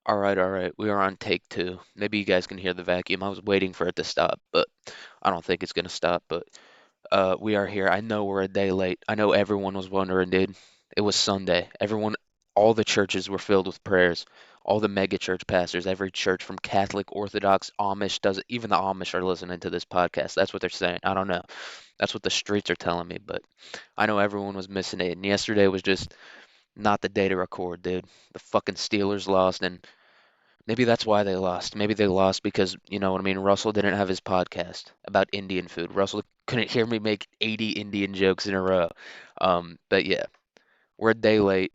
All right. We are on take two. Maybe you guys can hear the vacuum. I was waiting for it to stop, but I don't think it's gonna stop. But we are here. I know we're a day late. I know everyone was wondering, dude. It was Sunday. All the churches were filled with prayers. All the mega church pastors, every church from Catholic, Orthodox, Amish, does even the Amish are listening to this podcast. That's what they're saying. I don't know. That's what the streets are telling me, but I know everyone was missing it. And yesterday was just not the day to record, dude. The fucking Steelers lost, and maybe that's why they lost. Maybe they lost because, you know what I mean, Russell didn't have his podcast about Indian food. Russell couldn't hear me make 80 Indian jokes in a row. But yeah, we're a day late.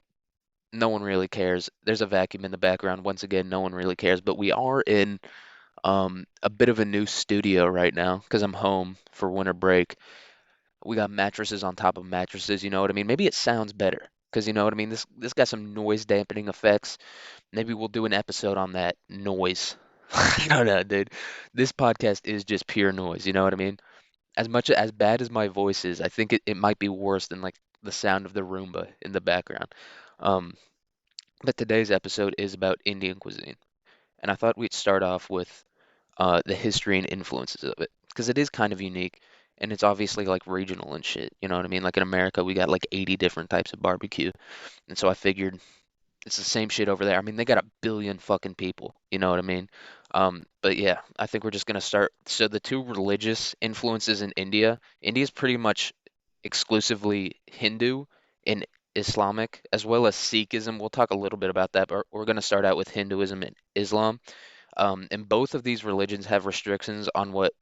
No one really cares. There's a vacuum in the background. Once again, no one really cares. But we are in a bit of a new studio right now because I'm home for winter break. We got mattresses on top of mattresses, you know what I mean? Maybe it sounds better because you know what I mean? This got some noise dampening effects. Maybe we'll do an episode on that noise. I don't know, dude. This podcast is just pure noise, you know what I mean? As bad as my voice is, I think it might be worse than like the sound of the Roomba in the background. Um, but today's episode is about Indian cuisine, and I thought we'd start off with the history and influences of it because it is kind of unique and it's obviously like regional and shit. You know what I mean? Like in America, we got like 80 different types of barbecue, and so I figured it's the same shit over there. I mean, they got a billion fucking people. You know what I mean? But yeah, I think we're just gonna start. So the two religious influences in India, India's pretty much exclusively Hindu and Islamic, as well as Sikhism. We'll talk a little bit about that, but we're gonna start out with Hinduism and Islam. And both of these religions have restrictions on what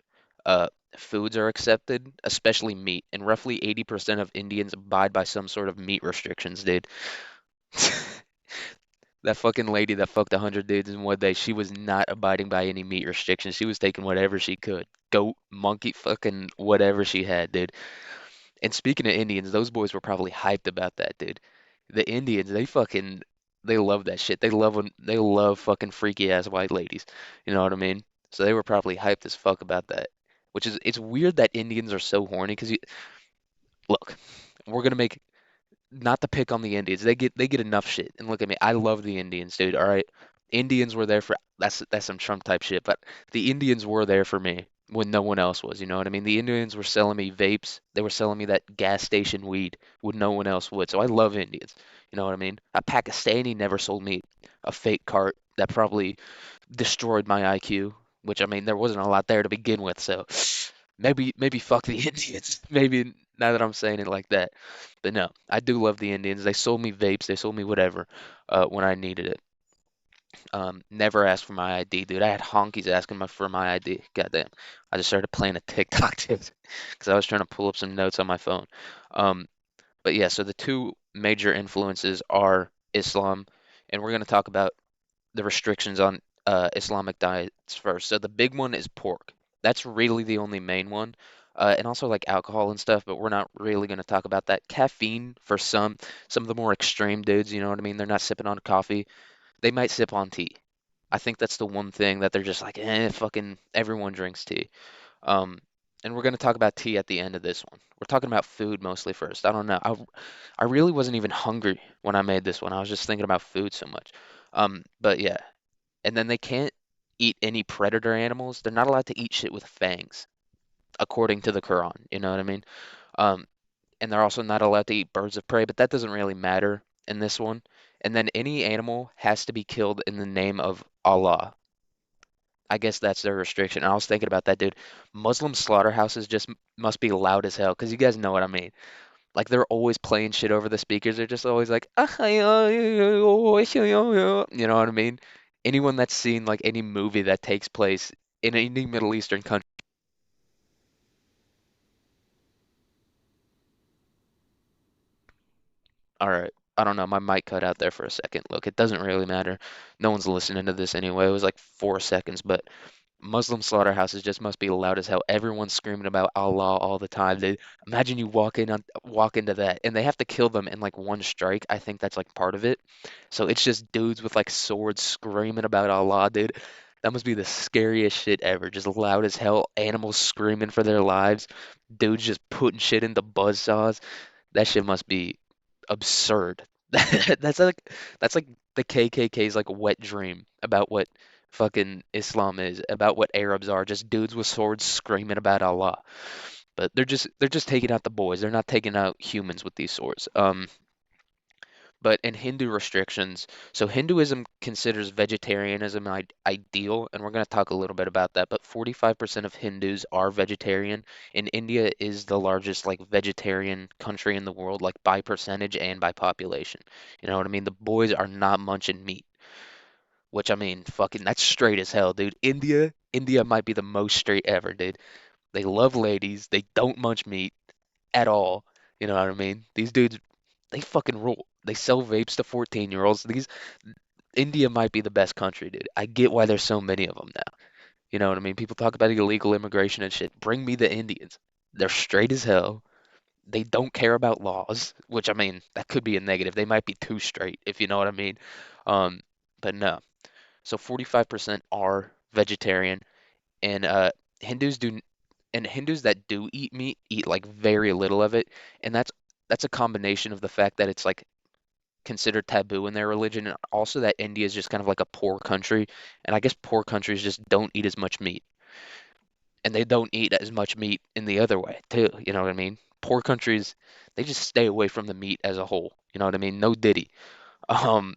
uh, foods are accepted, especially meat. And roughly 80% of Indians abide by some sort of meat restrictions, dude. That fucking lady that fucked 100 dudes in one day, she was not abiding by any meat restrictions. She was taking whatever she could. Goat, monkey, fucking whatever she had, dude. And speaking of Indians, those boys were probably hyped about that, dude. The Indians, they love that shit. They love fucking freaky ass white ladies. You know what I mean? So they were probably hyped as fuck about that. It's weird that Indians are so horny because look, we're gonna make not to pick on the Indians. They get enough shit. And look at me, I love the Indians, dude. All right, Indians were there for that's some Trump type shit, but the Indians were there for me when no one else was. You know what I mean? The Indians were selling me vapes. They were selling me that gas station weed when no one else would. So I love Indians. You know what I mean? A Pakistani never sold me a fake cart that probably destroyed my IQ. Which I mean, there wasn't a lot there to begin with. So maybe fuck the Indians. Maybe now that I'm saying it like that. But no, I do love the Indians. They sold me vapes, they sold me whatever when I needed it. Never asked for my ID, dude. I had honkies asking for my ID. Goddamn. I just started playing a TikTok, dude, because I was trying to pull up some notes on my phone. Um, but yeah, so the two major influences are Islam, and we're going to talk about the restrictions on Islamic diets first. So the big one is pork. That's really the only main one. And also like alcohol and stuff, but we're not really going to talk about that. Caffeine for some of the more extreme dudes, you know what I mean? They're not sipping on coffee. They might sip on tea. I think that's the one thing that they're just like, fucking everyone drinks tea. Um, and we're going to talk about tea at the end of this one. We're talking about food mostly first. I don't know. I really wasn't even hungry when I made this one. I was just thinking about food so much. But yeah, and then they can't eat any predator animals. They're not allowed to eat shit with fangs, according to the Quran. You know what I mean? Um, and they're also not allowed to eat birds of prey, but that doesn't really matter in this one. And then any animal has to be killed in the name of Allah. I guess that's their restriction. I was thinking about that, dude. Muslim slaughterhouses just must be loud as hell, because you guys know what I mean. Like they're always playing shit over the speakers. They're just always like, you know what I mean? Anyone that's seen like any movie that takes place in any Middle Eastern country. All right. I don't know. My mic cut out there for a second. Look, it doesn't really matter. No one's listening to this anyway. It was like 4 seconds, but Muslim slaughterhouses just must be loud as hell. Everyone's screaming about Allah all the time. Imagine you walk into that, and they have to kill them in like one strike. I think that's like part of it. So it's just dudes with like swords screaming about Allah, dude. That must be the scariest shit ever. Just loud as hell. Animals screaming for their lives. Dudes just putting shit into buzzsaws. That shit must be absurd. That's like that's like the KKK's like wet dream about what fucking Islam is, about what Arabs are, just dudes with swords screaming about Allah. But they're just taking out the boys. They're not taking out humans with these swords. But in Hindu restrictions, so Hinduism considers vegetarianism ideal, and we're going to talk a little bit about that. But 45% of Hindus are vegetarian, and India is the largest like vegetarian country in the world, like by percentage and by population. You know what I mean? The boys are not munching meat, which I mean, fucking that's straight as hell, dude. India might be the most straight ever, dude. They love ladies, they don't munch meat at all. You know what I mean? These dudes they fucking rule. They sell vapes to 14-year-olds. These India might be the best country, dude. I get why there's so many of them now. You know what I mean? People talk about illegal immigration and shit. Bring me the Indians. They're straight as hell. They don't care about laws, which I mean, that could be a negative. They might be too straight, if you know what I mean. Um, but no. So 45% are vegetarian, and Hindus do, and Hindus that do eat meat eat like very little of it, and that's a combination of the fact that it's like considered taboo in their religion, and also that India is just kind of like a poor country, and I guess poor countries just don't eat as much meat, and they don't eat as much meat in the other way too. You know what I mean? Poor countries, they just stay away from the meat as a whole. You know what I mean? No diddy. Um,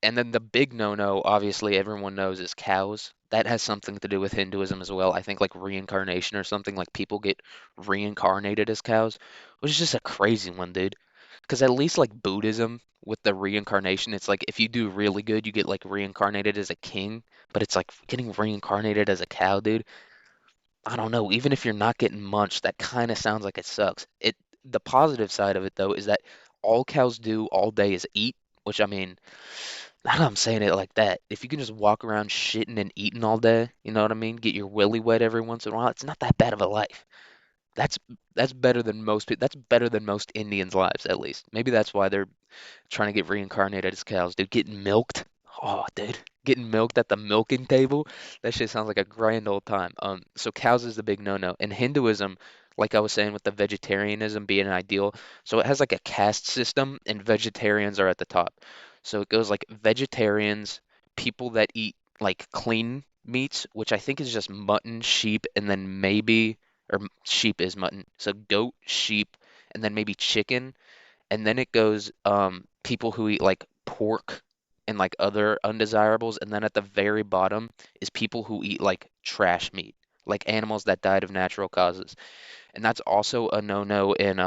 and then the big no-no, obviously everyone knows, is cows. That has something to do with Hinduism as well. I think like reincarnation or something, like people get reincarnated as cows, which is just a crazy one, dude. Because at least like Buddhism with the reincarnation, it's like if you do really good, you get like reincarnated as a king. But it's like getting reincarnated as a cow, dude. I don't know. Even if you're not getting munched, that kind of sounds like it sucks. The positive side of it though is that all cows do all day is eat, which I mean, now that I'm saying it like that, if you can just walk around shitting and eating all day, you know what I mean? Get your willy wet every once in a while, it's not that bad of a life. That's that's better than most people. That's better than most Indians' lives, at least. Maybe that's why they're trying to get reincarnated as cows, dude. Getting milked. Oh, dude. Getting milked at the milking table. That shit sounds like a grand old time. So cows is the big no-no. In Hinduism, like I was saying with the vegetarianism being ideal, so it has like a caste system and vegetarians are at the top. So it goes like vegetarians, people that eat like clean meats, which I think is just mutton, sheep, and then maybe sheep is mutton. So goat, sheep, and then maybe chicken, and then it goes people who eat like pork and like other undesirables, and then at the very bottom is people who eat like trash meat, like animals that died of natural causes. And that's also a no-no in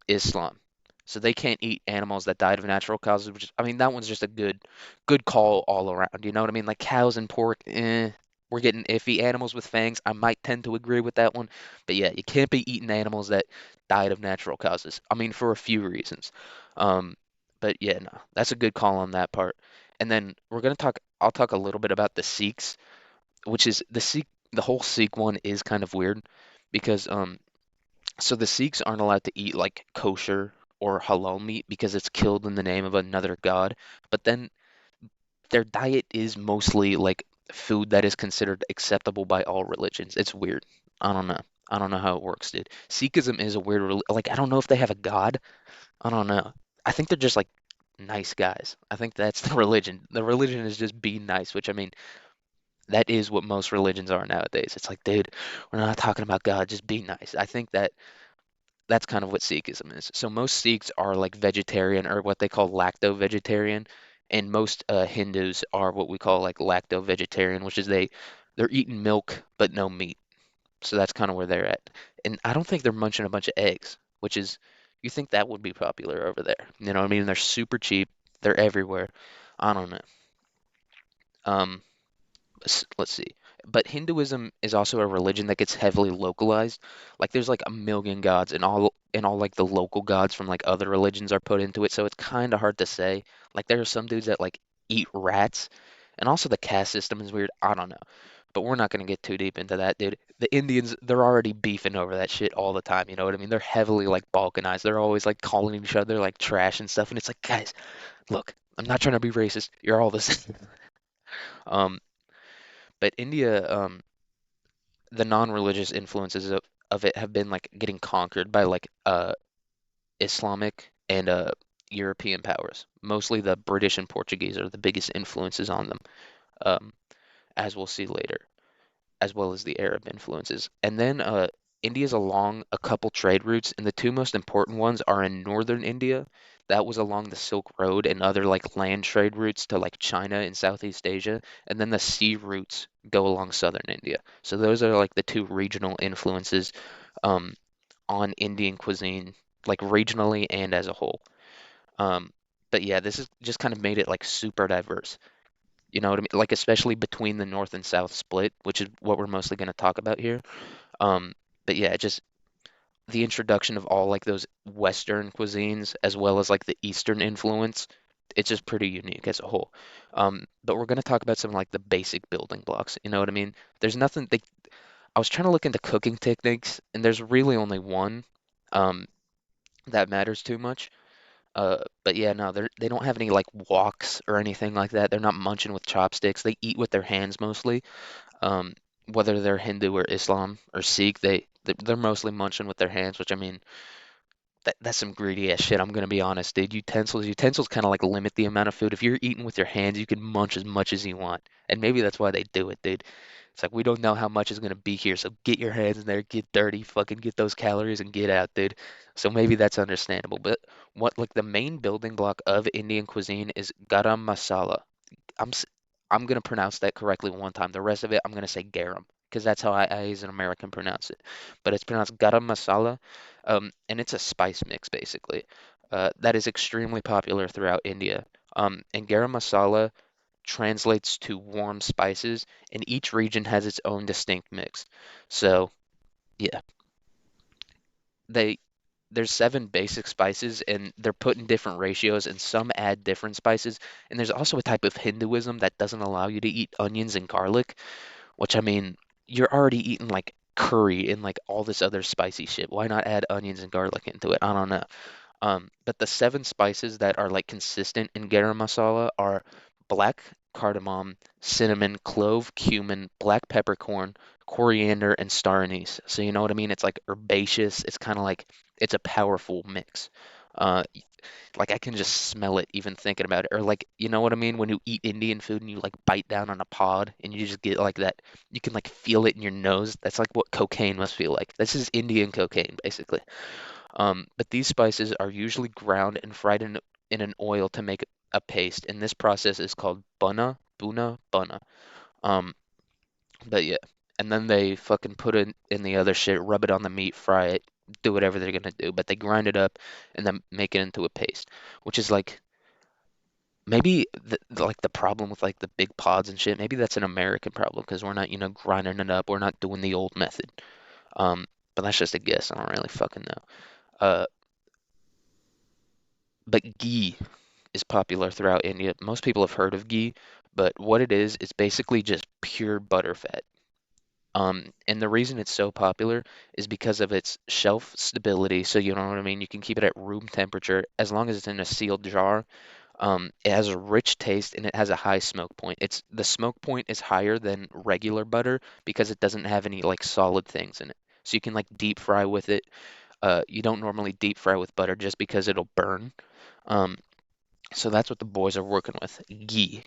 Islam. So they can't eat animals that died of natural causes, which I mean that one's just a good call all around. You know what I mean? Like cows and pork, we're getting iffy. Animals with fangs, I might tend to agree with that one. But yeah, you can't be eating animals that died of natural causes. I mean for a few reasons. Um, but yeah, no, that's a good call on that part. And then I'll talk a little bit about the Sikhs, which is the whole Sikh one is kind of weird because so the Sikhs aren't allowed to eat like kosher or halal meat because it's killed in the name of another god. But then their diet is mostly like food that is considered acceptable by all religions. It's weird. I don't know. I don't know how it works, dude. Sikhism is a weird like I don't know if they have a god. I don't know. I think they're just like nice guys. I think that's the religion. The religion is just being nice, which I mean that is what most religions are nowadays. It's like, dude, we're not talking about God, just be nice. I think that's kind of what Sikhism is. So most Sikhs are like vegetarian or what they call lacto-vegetarian, and most Hindus are what we call like lacto-vegetarian, which is they're eating milk but no meat. So that's kind of where they're at. And I don't think they're munching a bunch of eggs, which is you think that would be popular over there. You know what I mean? They're super cheap. They're everywhere. I don't know. Um, let's see. But Hinduism is also a religion that gets heavily localized. Like there's like a million gods and all like the local gods from like other religions are put into it. So it's kind of hard to say. Like there are some dudes that like eat rats. And also the caste system is weird. I don't know. But we're not going to get too deep into that, dude. The Indians, they're already beefing over that shit all the time. You know what I mean? They're heavily like balkanized. They're always like calling each other like trash and stuff. And it's like, guys, look, I'm not trying to be racist. You're all the same. Um, but India, the non-religious influences of it have been like getting conquered by like Islamic and European powers. Mostly the British and Portuguese are the biggest influences on them, um, as we'll see later, as well as the Arab influences. And then India's along a couple trade routes, and the two most important ones are in northern India. That was along the Silk Road and other like land trade routes to like China and Southeast Asia, and then the sea routes go along southern India. So those are like the two regional influences um, on Indian cuisine, like regionally and as a whole. Um, but yeah, this is just kind of made it like super diverse. You know what I mean? Like especially between the North and South split, which is what we're mostly going to talk about here. Um, but yeah, just the introduction of all like those Western cuisines as well as like the Eastern influence, it's just pretty unique as a whole. But we're going to talk about some like the basic building blocks. You know what I mean? There's nothing they, I was trying to look into cooking techniques, and there's really only one um, that matters too much. But yeah, no, they don't have any like walks or anything like that. They're not munching with chopsticks. They eat with their hands mostly. Um, whether they're Hindu or Islam or Sikh, they're mostly munching with their hands, which I mean, that's some greedy ass shit. I'm gonna be honest, dude. Utensils kind of like limit the amount of food. If you're eating with your hands, you can munch as much as you want, and maybe that's why they do it, dude. It's like we don't know how much is gonna be here, so get your hands in there, get dirty, fucking get those calories and get out, dude. So maybe that's understandable. But what like the main building block of Indian cuisine is garam masala. I'm s- I'm gonna pronounce that correctly one time. The rest of it I'm gonna say garam because that's how I as an American pronounce it. But it's pronounced garam masala, and it's a spice mix basically. That is extremely popular throughout India. And garam masala translates to warm spices, and each region has its own distinct mix. So yeah, they there's seven basic spices and they're put in different ratios and some add different spices. And there's also a type of Hinduism that doesn't allow you to eat onions and garlic, which I mean, you're already eating like curry and like all this other spicy shit. Why not add onions and garlic into it? I don't know. But the seven spices that are like consistent in garam masala are black cardamom, cinnamon, clove, cumin, black peppercorn, coriander, and star anise. So you know what I mean? It's like herbaceous. It's kind of like it's a powerful mix. Uh, like I can just smell it even thinking about it. Or like you know what I mean? When you eat Indian food and you like bite down on a pod and you just get like that, you can like feel it in your nose. That's like what cocaine must feel like. This is Indian cocaine, basically. But these spices are usually ground and fried in an oil to make a paste, and this process is called buna. Um, but yeah, and then they fucking put it in the other shit, rub it on the meat, fry it, do whatever they're gonna do, but they grind it up and then make it into a paste, which is like maybe like the problem with like the big pods and shit. Maybe that's an American problem because we're not, grinding it up. We're not doing the old method. But that's just a guess. I don't really fucking know. Uh, but ghee is popular throughout India. Most people have heard of ghee, but what it is, it's basically just pure butter fat. And the reason it's so popular is because of its shelf stability. So you know what I mean? You can keep it at room temperature as long as it's in a sealed jar. It has a rich taste and it has a high smoke point. The smoke point is higher than regular butter because it doesn't have any like solid things in it. So you can like deep fry with it. You don't normally deep fry with butter just because it'll burn. Um, so that's what the boys are working with. Ghee.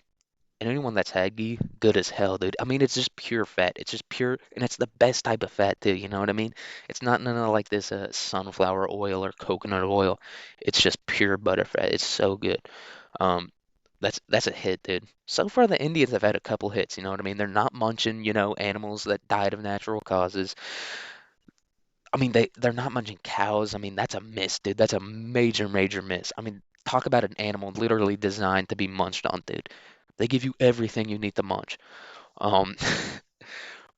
And anyone that's had ghee, good as hell, dude. I mean, it's just pure fat. It's just pure, and it's the best type of fat too. You know what I mean? It's not none of like this sunflower oil or coconut oil. It's just pure butter fat. It's so good. Um, that's a hit, dude. So far, the Indians have had a couple hits. You know what I mean? They're not munching, animals that died of natural causes. I mean, they're not munching cows. I mean, that's a miss, dude. That's a major, major miss. I mean, talk about an animal literally designed to be munched on, dude. They give you everything you need to munch. Um,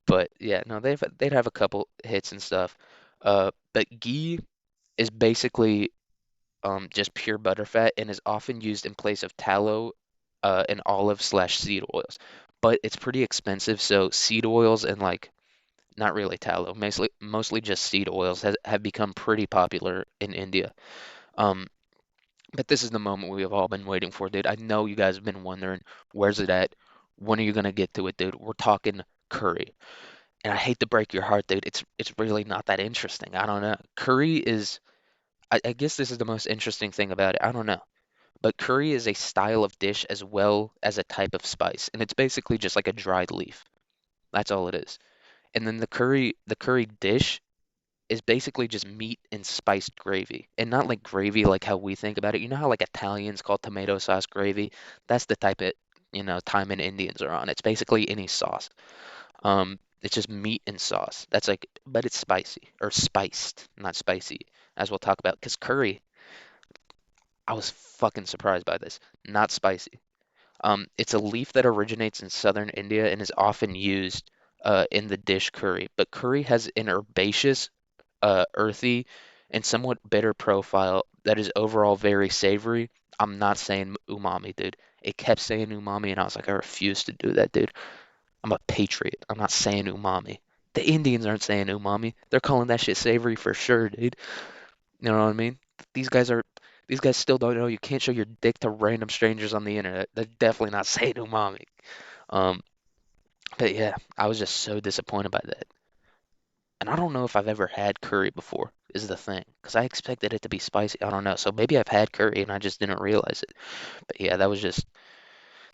but yeah, no, they'd have a couple hits and stuff. But ghee is basically just pure butterfat and is often used in place of tallow, and olive slash seed oils. But it's pretty expensive, so seed oils and like not really tallow, mostly just seed oils have become pretty popular in India. Um, but this is the moment we have all been waiting for, dude. I know you guys have been wondering, where's it at? When are you gonna get to it, dude? We're talking curry. And I hate to break your heart, dude. It's really not that interesting. I don't know. Curry is I guess this is the most interesting thing about it. I don't know. But curry is a style of dish as well as a type of spice, and it's basically just like a dried leaf. That's all it is. And then the curry dish is basically just meat and spiced gravy, and not like gravy like how we think about it. You know how like Italians call tomato sauce gravy? That's the type of, time and Indians are on. It's basically any sauce. It's just meat and sauce. That's like, but it's spicy or spiced, not spicy, as we'll talk about. Because curry, I was fucking surprised by this. Not spicy. It's a leaf that originates in southern India and is often used in the dish curry. But curry has an herbaceous, earthy, and somewhat bitter profile that is overall very savory. I'm not saying umami, dude. It kept saying umami, and I was like, I refuse to do that, dude. I'm a patriot. I'm not saying umami. The Indians aren't saying umami. They're calling that shit savory for sure, dude. You know what I mean? These guys are these guys still don't know you can't show your dick to random strangers on the internet. They're definitely not saying umami. Um, but yeah, I was just so disappointed by that. And I don't know if I've ever had curry before, is the thing. Because I expected it to be spicy. I don't know. So maybe I've had curry and I just didn't realize it. But yeah, that was just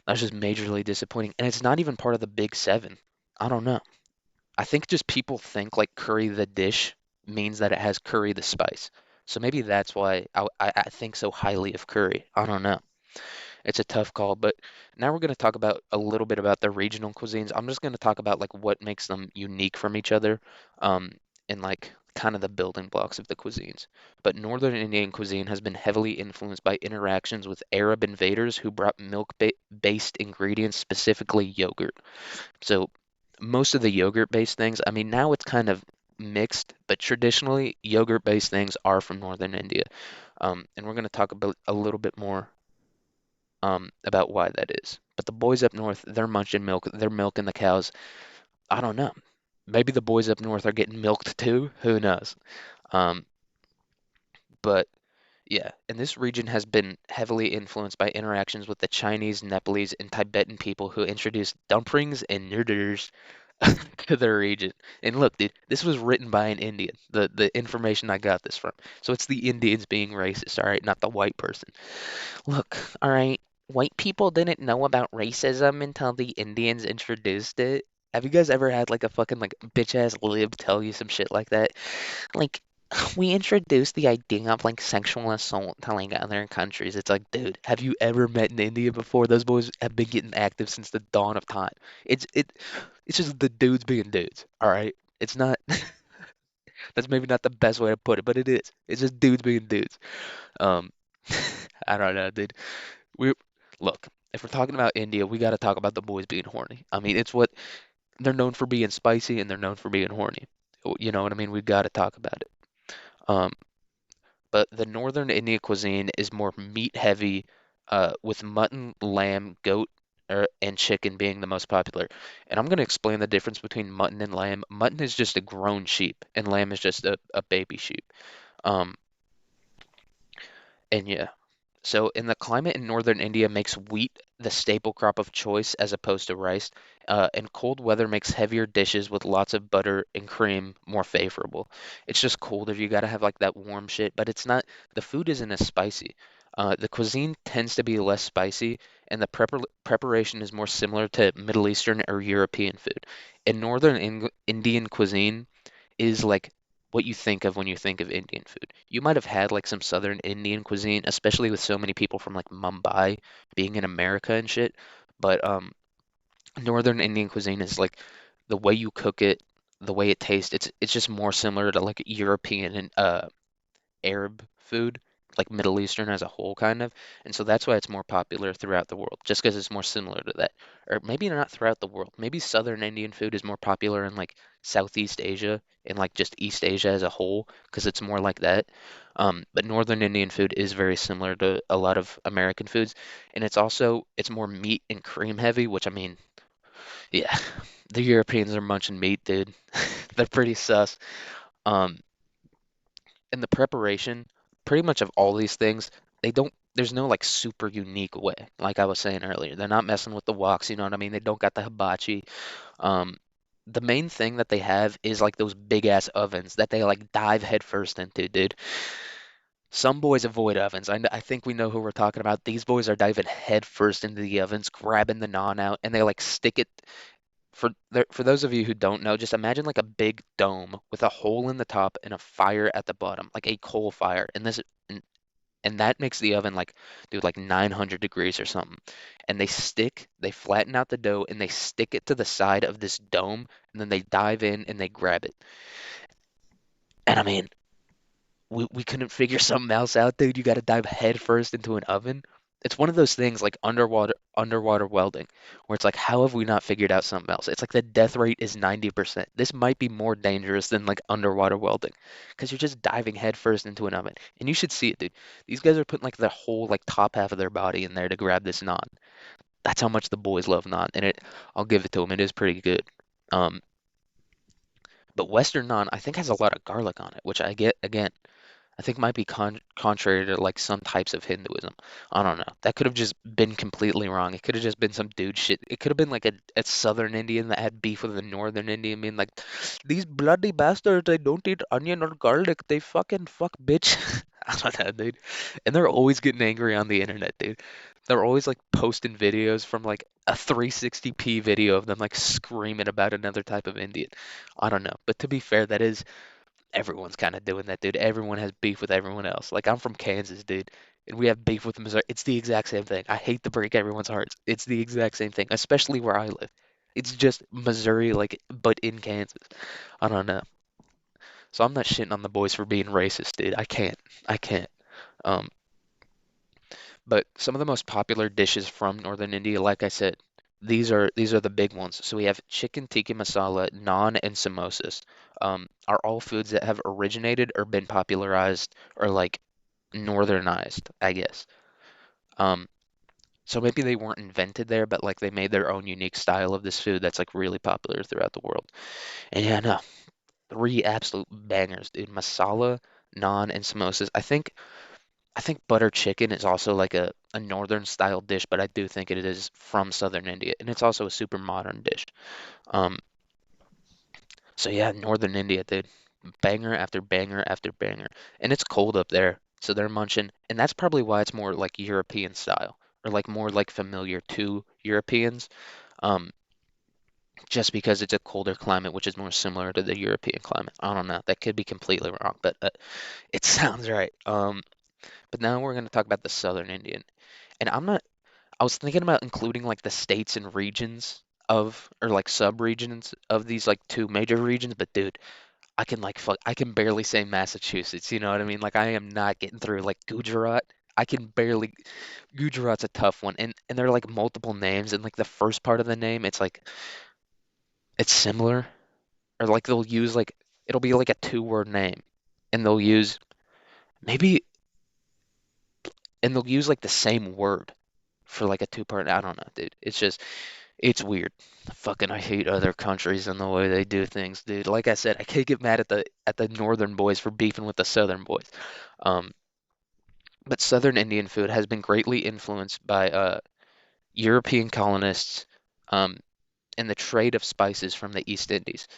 majorly disappointing. And it's not even part of the big seven. I don't know. I think just people think like curry the dish means that it has curry the spice. So maybe that's why I think so highly of curry. I don't know. It's a tough call, but now we're going to talk about a little bit about the regional cuisines. I'm just going to talk about like what makes them unique from each other, um, and like kind of the building blocks of the cuisines. But Northern Indian cuisine has been heavily influenced by interactions with Arab invaders who brought milk-based ingredients, specifically yogurt. So most of the yogurt-based things, I mean, now it's kind of mixed, but traditionally yogurt-based things are from Northern India. And we're going to talk about a little bit more about why that is. But the boys up north, they're munching milk, they're milking the cows. I don't know. Maybe the boys up north are getting milked too. Who knows? Um, but yeah, and this region has been heavily influenced by interactions with the Chinese, Nepalese, and Tibetan people who introduced dumplings and noodles to their region. And look, dude, this was written by an Indian. The information I got this from. So it's the Indians being racist, all right, not the white person. Look, all right, white people didn't know about racism until the Indians introduced it. Have you guys ever had like a fucking like bitch ass lib tell you some shit like that? Like, we introduced the idea of like sexual assault to like other countries. It's like, dude, have you ever met in India before? Those boys have been getting active since the dawn of time. It's just the dudes being dudes, all right? It's not that's maybe not the best way to put it, but it is. It's just dudes being dudes. Um, I don't know, dude. We look, if we're talking about India, we got to talk about the boys being horny. I mean, it's what they're known for being spicy and they're known for being horny. You know what I mean? We've got to talk about it. Um, but the northern Indian cuisine is more meat heavy, with mutton, lamb, goat, and chicken being the most popular. And I'm going to explain the difference between mutton and lamb. Mutton is just a grown sheep, and lamb is just a baby sheep. Um, and yeah. So, in the climate in northern India makes wheat the staple crop of choice as opposed to rice, and cold weather makes heavier dishes with lots of butter and cream more favorable. It's just colder. You gotta have like that warm shit, but it's not, the food isn't as spicy. The cuisine tends to be less spicy, and the preparation is more similar to Middle Eastern or European food. In northern Indian cuisine, is like what you think of when you think of Indian food. You might have had like some Southern Indian cuisine, especially with so many people from like Mumbai being in America and shit. But Northern Indian cuisine is like the way you cook it, the way it tastes. It's just more similar to like European and Arab food, like Middle Eastern as a whole, kind of. And so that's why it's more popular throughout the world, just because it's more similar to that. Or maybe not throughout the world. Maybe Southern Indian food is more popular in like Southeast Asia and like just East Asia as a whole, because it's more like that. But Northern Indian food is very similar to a lot of American foods, and it's more meat and cream heavy, which I mean, yeah, the Europeans are munching meat, dude. They're pretty sus. Um, in the preparation, pretty much of all these things, there's no like super unique way. Like I was saying earlier, they're not messing with the woks, you know what I mean? They don't got the hibachi. Um, the main thing that they have is like those big ass ovens that they like dive headfirst into, dude. Some boys avoid ovens. I think we know who we're talking about. These boys are diving head first into the ovens, grabbing the naan out, and they like stick it. For those of you who don't know, just imagine like a big dome with a hole in the top and a fire at the bottom, like a coal fire. And, and that makes the oven like, dude, like 900 degrees or something. And they flatten out the dough and they stick it to the side of this dome, and then they dive in and they grab it. And I mean, we couldn't figure something else out, dude. You got to dive head first into an oven. It's one of those things like underwater welding, where it's like, how have we not figured out something else? It's like the death rate is 90%. This might be more dangerous than like underwater welding, because you're just diving head first into an oven. And you should see it, dude. These guys are putting like the whole like top half of their body in there to grab this naan. That's how much the boys love naan, and I'll give it to them. It is pretty good. Um, but Western naan, I think, has a lot of garlic on it, which I get again. I think might be contrary to like some types of Hinduism. I don't know. That could have just been completely wrong. It could have just been some dude shit. It could have been like a Southern Indian that had beef with a Northern Indian, being like, these bloody bastards, they don't eat onion or garlic. They fucking fuck bitch. I don't know, dude. And they're always getting angry on the internet, dude. They're always like posting videos from like a 360p video of them like screaming about another type of Indian. I don't know. But to be fair, that is everyone's kind of doing that, dude. Everyone has beef with everyone else. Like I'm from Kansas, dude, and we have beef with Missouri. It's the exact same thing. I hate to break everyone's hearts. It's the exact same thing, especially where I live. It's just Missouri, like, but in Kansas. I don't know. So I'm not shitting on the boys for being racist, dude. I can't. I can't. Um, but some of the most popular dishes from Northern India, like I said, these are the big ones. So we have chicken tikka masala, naan, and samosas. Are all foods that have originated or been popularized or like northernized, I guess. Um, so maybe they weren't invented there, but like they made their own unique style of this food that's like really popular throughout the world. And yeah, no, three absolute bangers, dude. Masala, naan, and samosas. I think butter chicken is also like a northern style dish, but I do think it is from southern India, and it's also a super modern dish. Um, so yeah, northern India, dude, banger after banger after banger, and it's cold up there, so they're munching, and that's probably why it's more like European style, or like more like familiar to Europeans, um, just because it's a colder climate, which is more similar to the European climate. I don't know, that could be completely wrong, but it sounds right. But now we're gonna talk about the southern Indian. And I was thinking about including like the states and regions of, or like sub-regions of these like two major regions, but dude, I can barely say Massachusetts, you know what I mean? Like I am not getting through like Gujarat. I can barely Gujarat's a tough one. And there are like multiple names and like the first part of the name it's like it's similar, or like they'll use like it'll be like a two-word name and maybe they'll use like the same word for like a two-part. I don't know, dude. It's weird. Fucking I hate other countries and the way they do things, dude. Like I said, I can't get mad at the northern boys for beefing with the southern boys. Um, but southern Indian food has been greatly influenced by European colonists um, and the trade of spices from the East Indies.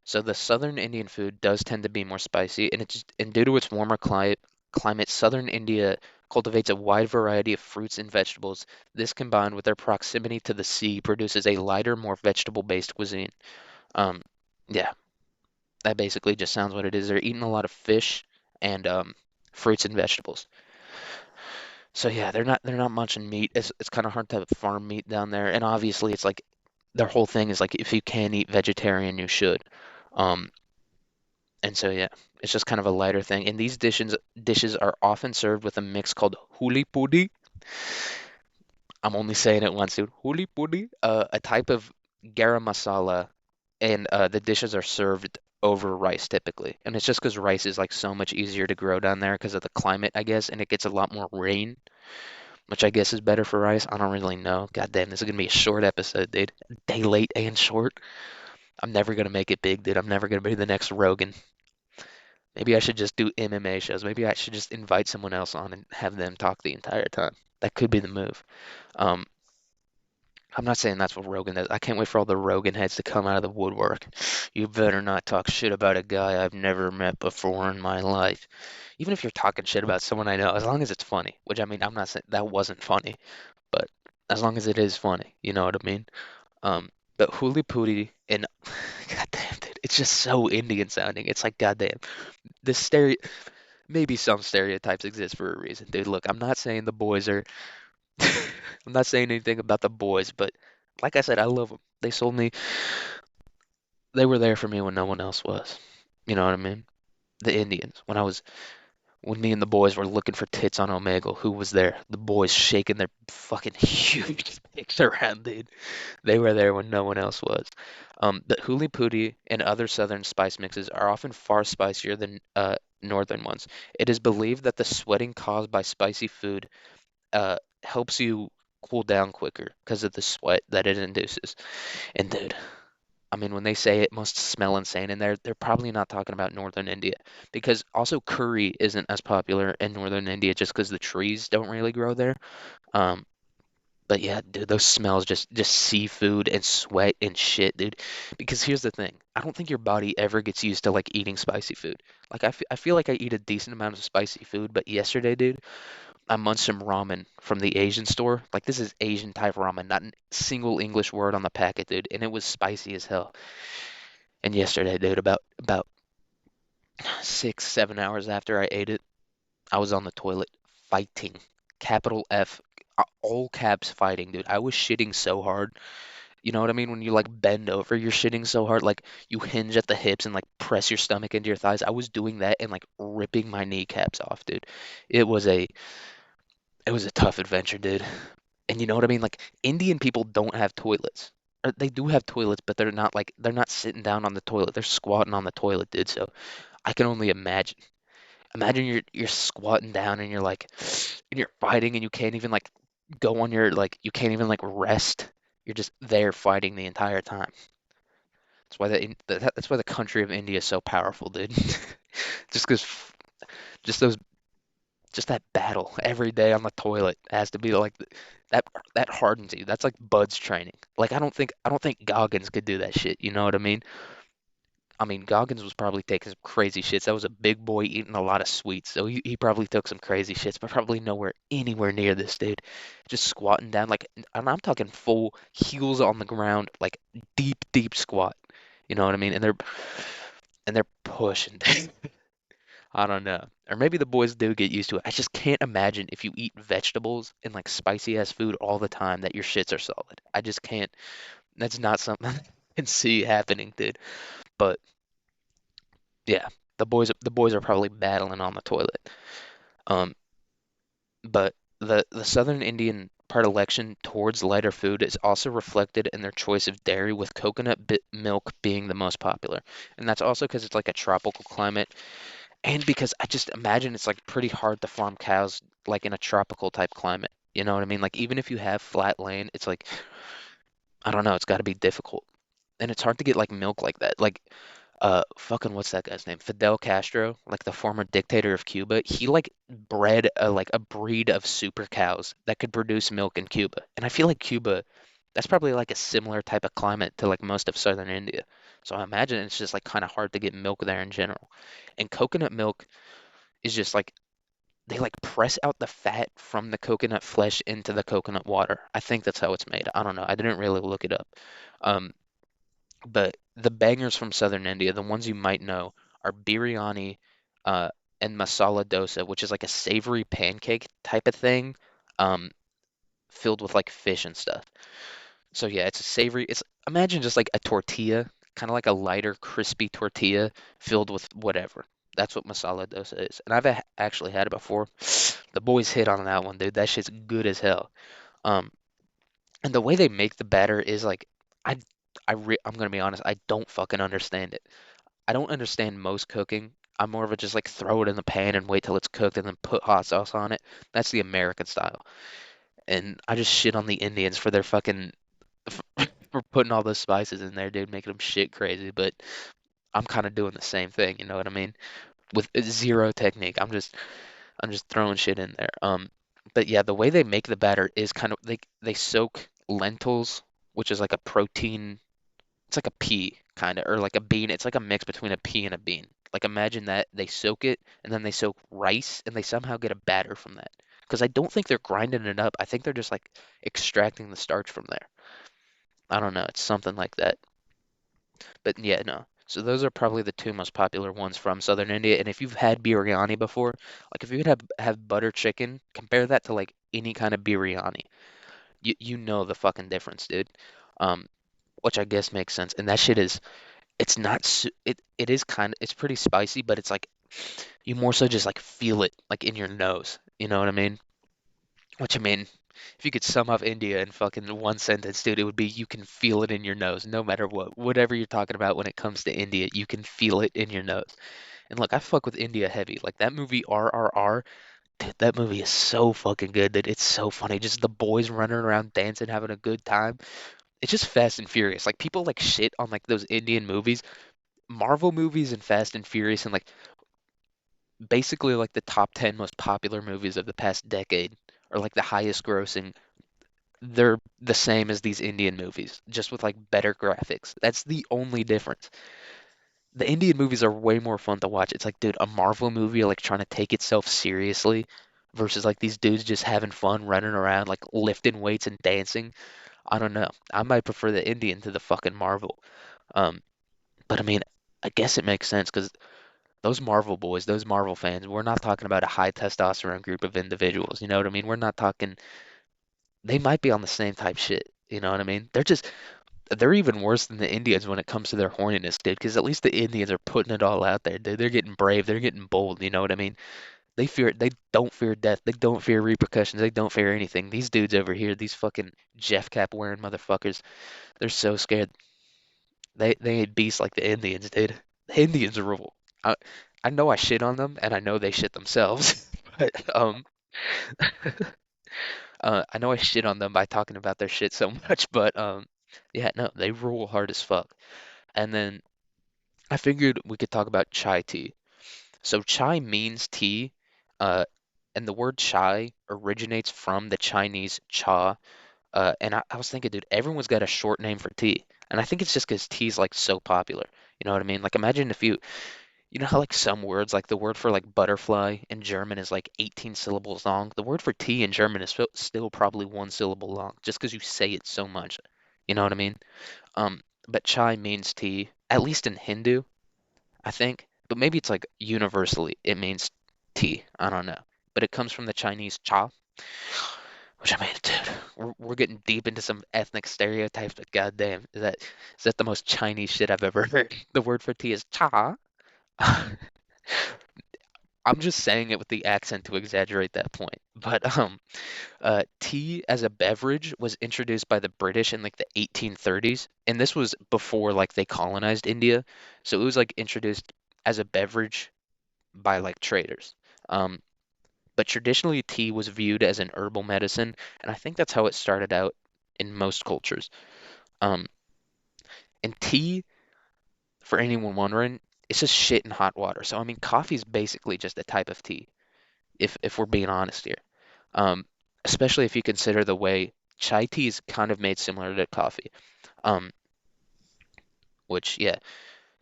So the southern Indian food does tend to be more spicy, and due to its warmer climate, southern India cultivates a wide variety of fruits and vegetables. This combined with their proximity to the sea produces a lighter, more vegetable-based cuisine. Um, yeah, that basically just sounds what it is. They're eating a lot of fish and fruits and vegetables. So yeah, they're not munching meat. It's kind of hard to farm meat down there, and obviously it's like their whole thing is like if you can eat vegetarian, you should. Um, And so yeah, it's just kind of a lighter thing. And these dishes are often served with a mix called huli pudi. I'm only saying it once, dude. Huli pudi, a type of garam masala, and the dishes are served over rice typically. And it's just because rice is like so much easier to grow down there because of the climate, I guess, and it gets a lot more rain, which I guess is better for rice. I don't really know. God damn, this is gonna be a short episode, dude. Day late and short. I'm never gonna make it big, dude. I'm never gonna be the next Rogan. Maybe I should just do MMA shows. Maybe I should just invite someone else on and have them talk the entire time. That could be the move. Um, I'm not saying that's what Rogan does. I can't wait for all the Rogan heads to come out of the woodwork. You better not talk shit about a guy I've never met before in my life. Even if you're talking shit about someone I know, as long as it's funny, which I mean, I'm not saying that wasn't funny, but as long as it is funny, you know what I mean? Um, but Hooly Pooty and goddamn, dude, it's just so Indian sounding. It's like goddamn, this maybe some stereotypes exist for a reason, dude. Look, I'm not saying the boys are I'm not saying anything about the boys, but like I said, I love them. They were there for me when no one else was. You know what I mean? The Indians. When me and the boys were looking for tits on Omegle, who was there? The boys shaking their fucking huge dicks around, dude. They were there when no one else was. The Huli Pudi and other southern spice mixes are often far spicier than northern ones. It is believed that the sweating caused by spicy food helps you cool down quicker because of the sweat that it induces. And dude, I mean, when they say it must smell insane in there, they're probably not talking about northern India because also curry isn't as popular in northern India just because the trees don't really grow there. Um, but yeah, dude, those smells just seafood and sweat and shit, dude. Because here's the thing, I don't think your body ever gets used to like eating spicy food. Like I feel like I eat a decent amount of spicy food, but yesterday, dude, I munched some ramen from the Asian store. Like this is Asian type ramen, not a single English word on the packet, dude, and it was spicy as hell. And yesterday, dude, about 6, 7 hours after I ate it, I was on the toilet fighting. Capital F, all caps fighting, dude. I was shitting so hard. You know what I mean? When you like bend over, you're shitting so hard, like you hinge at the hips and like press your stomach into your thighs. I was doing that and like ripping my kneecaps off, dude. It was a it was a tough adventure, dude. And you know what I mean? Like Indian people don't have toilets. Or they do have toilets, but they're not sitting down on the toilet. They're squatting on the toilet, dude. So I can only imagine. Imagine you're squatting down and you're like and you're fighting and you can't even like go on your like you can't even like rest. You're just there fighting the entire time. That's why the country of India is so powerful, dude. Just 'cause just those just that battle every day on the toilet has to be like that that hardens you. That's like Bud's training. Like I don't think Goggins could do that shit. You know what I mean? I mean Goggins was probably taking some crazy shits. That was a big boy eating a lot of sweets, so he probably took some crazy shits, but probably nowhere anywhere near this dude. Just squatting down like and I'm talking full heels on the ground, like deep squat. You know what I mean? And they're pushing. I don't know. Or maybe the boys do get used to it. I just can't imagine if you eat vegetables and like spicy ass food all the time that your shits are solid. I just can't. That's not something I can see happening, dude. But yeah, the boys are probably battling on the toilet. Um, but the Southern Indian predilection towards lighter food is also reflected in their choice of dairy, with coconut milk being the most popular. And that's also because it's like a tropical climate. And because I just imagine it's like pretty hard to farm cows like in a tropical type climate. You know what I mean? Like even if you have flat land, it's like I don't know, it's got to be difficult. And it's hard to get like milk like that. Like fucking what's that guy's name? Fidel Castro, like the former dictator of Cuba. He like bred a breed of super cows that could produce milk in Cuba. And I feel like Cuba that's probably like a similar type of climate to like most of southern India. So I imagine it's just like kind of hard to get milk there in general. And coconut milk is just like they like press out the fat from the coconut flesh into the coconut water. I think that's how it's made. I don't know. I didn't really look it up. Um, but the bangers from southern India, the ones you might know, are biryani, uh, and masala dosa, which is like a savory pancake type of thing, um, filled with like fish and stuff. So yeah, it's a savory. It's imagine just like a tortilla, kind of like a lighter, crispy tortilla filled with whatever. That's what masala dosa is. And I've actually had it before. The boys hit on that one, dude. That shit's good as hell. Um, and the way they make the batter is like, I, I'm gonna be honest, I don't fucking understand it. I don't understand most cooking. I'm more of a just like throw it in the pan and wait till it's cooked and then put hot sauce on it. That's the American style. And I just shit on the Indians for their fucking for putting all those spices in there, dude, making them shit crazy. But I'm kind of doing the same thing, you know what I mean? With zero technique. I'm just throwing shit in there. But yeah, the way they make the batter is kind of they soak lentils, which is like a protein. It's like a pea kind of, or like a bean. It's like a mix between a pea and a bean. Like imagine that they soak it and then they soak rice and they somehow get a batter from that. Because I don't think they're grinding it up. I think they're just like extracting the starch from there. I don't know. It's something like that. But yeah, no. So those are probably the two most popular ones from Southern India. And if you've had biryani before, like if you would have butter chicken, compare that to like any kind of biryani. You know the fucking difference, dude. Um, which I guess makes sense. And that shit is it's not it is kind of it's pretty spicy, but it's like you more so just like feel it like in your nose. You know what I mean? Which I mean, if you could sum up India in fucking one sentence, dude, it would be you can feel it in your nose, no matter what. Whatever you're talking about when it comes to India, you can feel it in your nose. And look, I fuck with India heavy. Like that movie RRR, dude, that movie is so fucking good that it's so funny. Just the boys running around dancing, having a good time. It's just Fast and Furious. Like people like shit on like those Indian movies. Marvel movies and Fast and Furious and like basically like the top 10 most popular movies of the past decade are like the highest grossing. They're the same as these Indian movies, just with like better graphics. That's the only difference. The Indian movies are way more fun to watch. It's like, dude, a Marvel movie like trying to take itself seriously versus like these dudes just having fun running around like lifting weights and dancing. I don't know. I might prefer the Indian to the fucking Marvel. Um, but I mean, I guess it makes sense because those Marvel boys, those Marvel fans, we're not talking about a high testosterone group of individuals. You know what I mean? We're not talking, they might be on the same type shit. You know what I mean? They're even worse than the Indians when it comes to their horniness, dude, because at least the Indians are putting it all out there, dude. They're getting brave, they're getting bold, you know what I mean? They don't fear death, they don't fear repercussions, they don't fear anything. These dudes over here, these fucking Jeff cap wearing motherfuckers, they're so scared. They ain't beasts like the Indians, dude. The Indians rule. I I know I shit on them, and I know they shit themselves, but I know I shit on them by talking about their shit so much, but yeah, no, they rule hard as fuck. And then I figured we could talk about chai tea. So chai means tea, uh, and the word chai originates from the Chinese cha. And I was thinking, dude, everyone's got a short name for tea, and I think it's just because tea's like so popular. You know what I mean? Like imagine if you know how like some words, like the word for like butterfly in German is like 18 syllables long. The word for tea in German is still probably one syllable long, just because you say it so much. You know what I mean? But chai means tea, at least in Hindu. I think, but maybe it's like universally it means tea. I don't know. But it comes from the Chinese cha, which I mean, dude, we're getting deep into some ethnic stereotypes, but goddamn, is that the most Chinese shit I've ever heard? The word for tea is cha. I'm just saying it with the accent to exaggerate that point. But tea as a beverage was introduced by the British in like the 1830s, and this was before like they colonized India. So it was like introduced as a beverage by like traders. Um, but traditionally, tea was viewed as an herbal medicine, and I think that's how it started out in most cultures. Um, and tea, for anyone wondering, it's just shit in hot water. So I mean, coffee is basically just a type of tea, if we're being honest here. Um, especially if you consider the way chai tea is kind of made similar to coffee. Um, which yeah,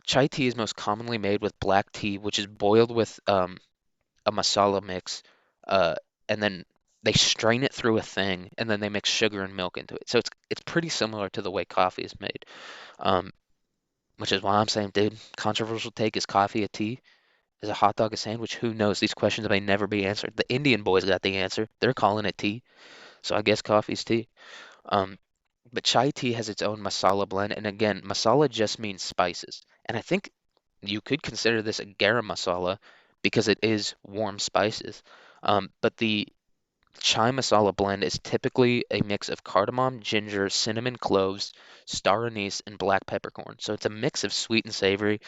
chai tea is most commonly made with black tea, which is boiled with a masala mix, uh, and then they strain it through a thing, and then they mix sugar and milk into it. So it's pretty similar to the way coffee is made. Um, which is why I'm saying, dude, controversial take is coffee a tea? Is a hot dog a sandwich? Who knows? These questions may never be answered. The Indian boys got the answer. They're calling it tea, so I guess coffee's tea. Um, but chai tea has its own masala blend, and again, masala just means spices. And I think you could consider this a garam masala because it is warm spices. But the chai masala blend is typically a mix of cardamom, ginger, cinnamon, cloves, star anise, and black peppercorn. So it's a mix of sweet and savory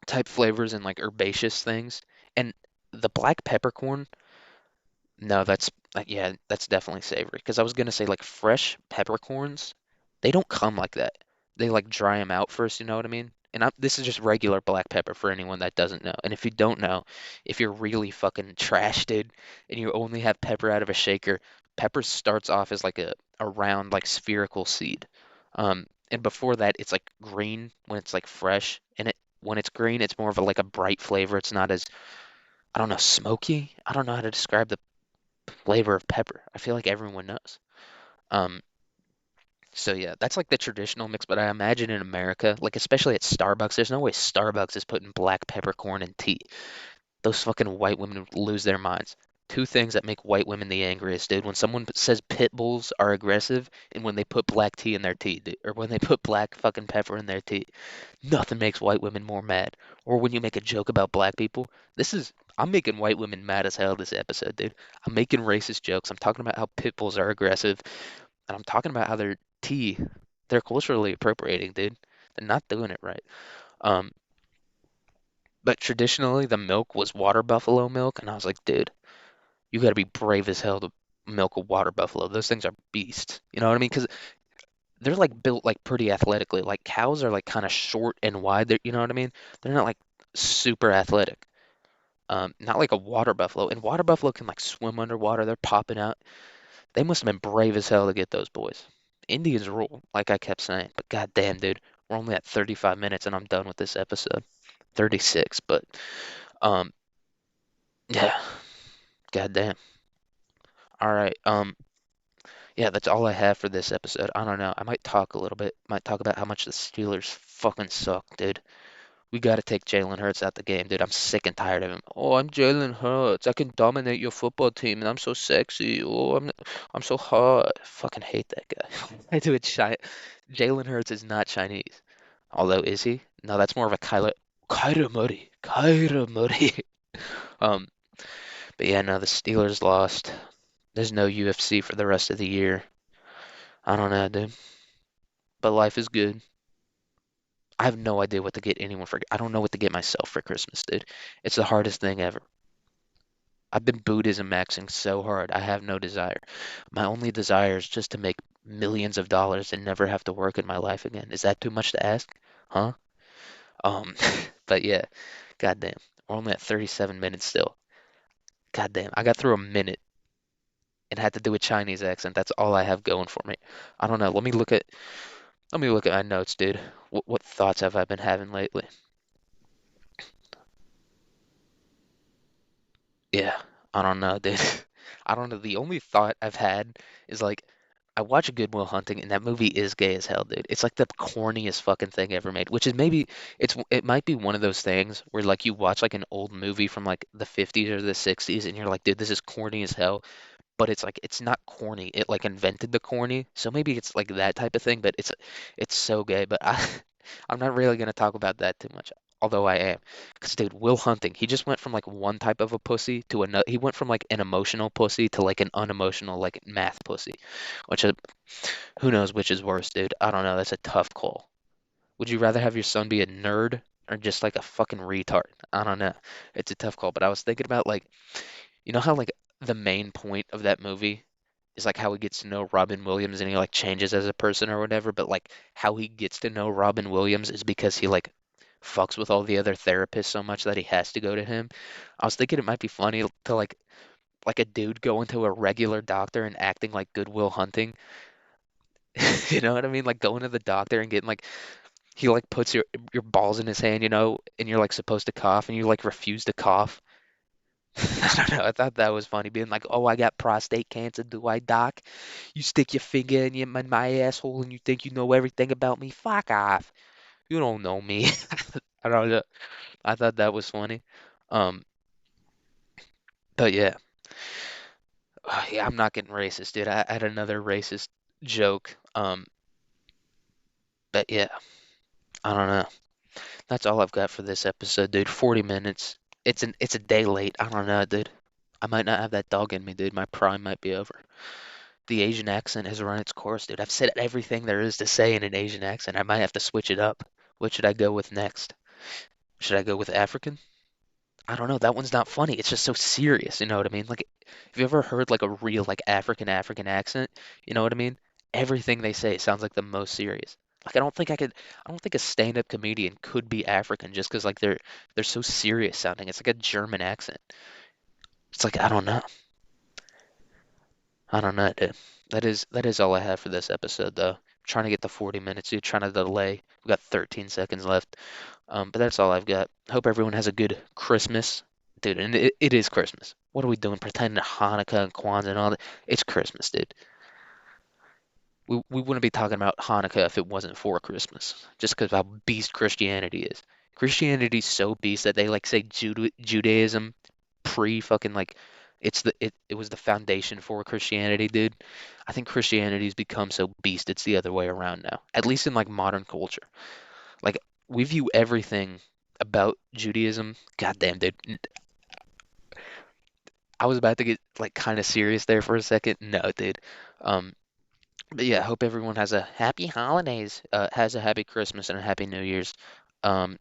type flavors and like herbaceous things. And the black peppercorn, no, yeah, that's definitely savory. Because I was gonna say like fresh peppercorns, they don't come like that. They like dry them out first, you know what I mean? And this is just regular black pepper for anyone that doesn't know. And if you don't know, if you're really fucking trash, dude, and you only have pepper out of a shaker, Pepper starts off as like a round, like spherical seed. And before that, it's like green when it's like fresh. And when it's green, it's more of a like a bright flavor. It's not as, I don't know, smoky. I don't know how to describe the flavor of pepper. I feel like everyone knows. Um, so yeah, that's like the traditional mix, but I imagine in America, like especially at Starbucks, there's no way Starbucks is putting black peppercorn in tea. Those fucking white women lose their minds. Two things that make white women the angriest, dude. When someone says pit bulls are aggressive, and when they put black tea in their tea, dude, or when they put black fucking pepper in their tea. Nothing makes white women more mad. Or when you make a joke about black people. I'm making white women mad as hell this episode, dude. I'm making racist jokes. I'm talking about how pit bulls are aggressive, and I'm talking about how their tea, they're culturally appropriating, dude. They're not doing it right. Um, but traditionally, the milk was water buffalo milk, and I was like, dude, you got to be brave as hell to milk a water buffalo. Those things are beasts. You know what I mean? Because they're like built like pretty athletically. Like cows are like kind of short and wide. You know what I mean? They're not like super athletic. Not like a water buffalo. And water buffalo can like swim underwater. They're popping out. They must have been brave as hell to get those boys. Indians rule, like I kept saying. But goddamn, dude, we're only at 35 minutes and I'm done with this episode. 36, but um, yeah, goddamn. All right. Yeah, that's all I have for this episode. I don't know. I might talk a little bit. Might talk about how much the Steelers fucking suck, dude. We gotta take Jalen Hurts out the game, dude. I'm sick and tired of him. Oh, I'm Jalen Hurts. I can dominate your football team, and I'm so sexy. I'm so hot. I fucking hate that guy. I do it shy. Jalen Hurts is not Chinese. Although, is he? No, that's more of a Kyler Murray. Kyler Murray. Um, but yeah, no, the Steelers lost. There's no UFC for the rest of the year. I don't know, dude. But life is good. I have no idea what to get anyone for. I don't know what to get myself for Christmas, dude. It's the hardest thing ever. I've been Buddhism maxing so hard. I have no desire. My only desire is just to make millions of dollars and never have to work in my life again. Is that too much to ask? Huh? Um, but yeah, goddamn. We're only at 37 minutes still. Goddamn. I got through a minute and had to do a Chinese accent. That's all I have going for me. I don't know. Let me look at my notes, dude. What thoughts have I been having lately? Yeah, I don't know, dude. I don't know. The only thought I've had is like, I watch Good Will Hunting, and that movie is gay as hell, dude. It's like the corniest fucking thing ever made. Which is maybe it might be one of those things where like you watch like an old movie from like the 50s or the 60s, and you're like, dude, this is corny as hell, but it's like it's not corny. It like invented the corny, so maybe it's like that type of thing. But it's so gay. But I'm not really gonna talk about that too much, although I am, because dude, Will Hunting, he just went from like one type of a pussy to another. He went from like an emotional pussy to like an unemotional like math pussy, which who knows which is worse, dude. I don't know. That's a tough call. Would you rather have your son be a nerd or just like a fucking retard? I don't know. It's a tough call. But I was thinking about like how like the main point of that movie is like how he gets to know Robin Williams and he like changes as a person or whatever, but like how he gets to know Robin Williams is because he like fucks with all the other therapists so much that he has to go to him. I was thinking it might be funny to like a dude going to a regular doctor and acting like Goodwill Hunting. You know what I mean? Like going to the doctor and getting like he like puts your balls in his hand, and you're like supposed to cough and you like refuse to cough. I don't know. I thought that was funny, being like, "Oh, I got prostate cancer. Do I, doc? You stick your finger in my asshole and you think you know everything about me? Fuck off. You don't know me." I don't know. I thought that was funny. Um, but yeah, yeah, I'm not getting racist, dude. I had another racist joke. But yeah, I don't know. That's all I've got for this episode, dude. 40 minutes. It's a day late. I don't know, dude. I might not have that dog in me, dude. My prime might be over. The Asian accent has run its course, dude. I've said everything there is to say in an Asian accent. I might have to switch it up. What should I go with next? Should I go with African? I don't know. That one's not funny. It's just so serious. You know what I mean? Like, have you ever heard like a real like African accent? You know what I mean? Everything they say sounds like the most serious. Like, I don't think a stand-up comedian could be African just because like they're so serious sounding. It's like a German accent. It's like I don't know. I don't know, dude. That is all I have for this episode, though. Trying to get to 40 minutes, dude. Trying to delay. We got 13 seconds left. But that's all I've got. Hope everyone has a good Christmas, dude. And it is Christmas. What are we doing? Pretending Hanukkah and Kwanzaa and all that? It's Christmas, dude. We wouldn't be talking about Hanukkah if it wasn't for Christmas, just because of how beast Christianity is. Christianity's so beast that they like say Judaism pre fucking like it was the foundation for Christianity, dude. I think Christianity's become so beast it's the other way around now. At least in like modern culture. Like we view everything about Judaism. Goddamn, dude. I was about to get like kind of serious there for a second. No, dude. Um, But yeah, I hope everyone has a happy holidays, has a happy Christmas and a happy New Year's. Um,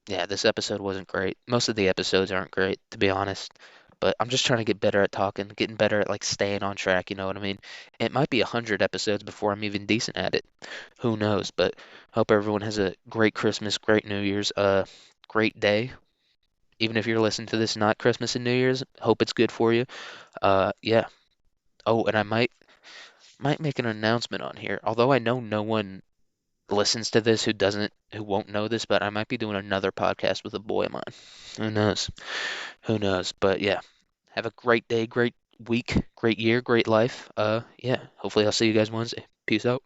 yeah, this episode wasn't great. Most of the episodes aren't great, to be honest. But I'm just trying to get better at talking, getting better at like staying on track, you know what I mean? It might be 100 episodes before I'm even decent at it. Who knows? But hope everyone has a great Christmas, great New Year's, great day. Even if you're listening to this not Christmas and New Year's, hope it's good for you. Yeah. Oh, and I might make an announcement on here. Although I know no one listens to this who won't know this, but I might be doing another podcast with a boy of mine. Who knows? Who knows? But yeah, have a great day, great week, great year, great life. Yeah, hopefully I'll see you guys Wednesday. Peace out.